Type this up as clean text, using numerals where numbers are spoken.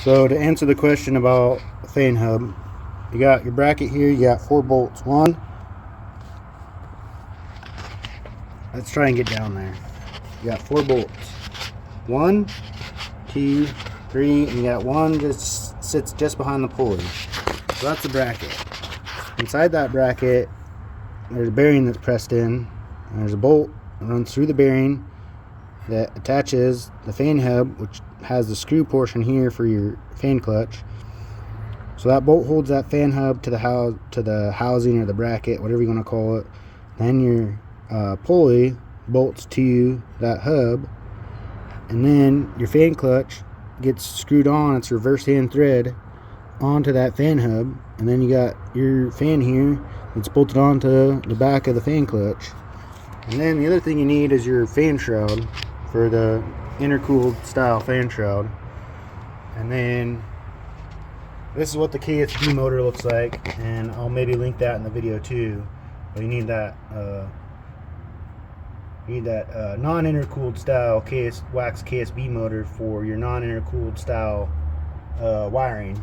So to answer the question about the fan hub, you got your bracket here, you got 4 bolts. Let's try and get down there. You got 4 bolts. 1, 2, 3, and you got one just sits just behind the pulley. So that's the bracket. Inside that bracket, there's a bearing that's pressed in, and there's a bolt that runs through the bearing that attaches the fan hub, which has the screw portion here for your fan clutch. So that bolt holds that fan hub to the housing or the bracket, whatever you want to call it. Then your pulley bolts to that hub, and then your fan clutch gets screwed on its reverse hand thread onto that fan hub, and then you got your fan here that's bolted onto the back of the fan clutch. And then the other thing you need is your fan shroud for the intercooled style fan shroud. And then this is what the KSB motor looks like, and I'll maybe link that in the video too. But you need that non-intercooled style wax KSB motor for your non-intercooled style wiring.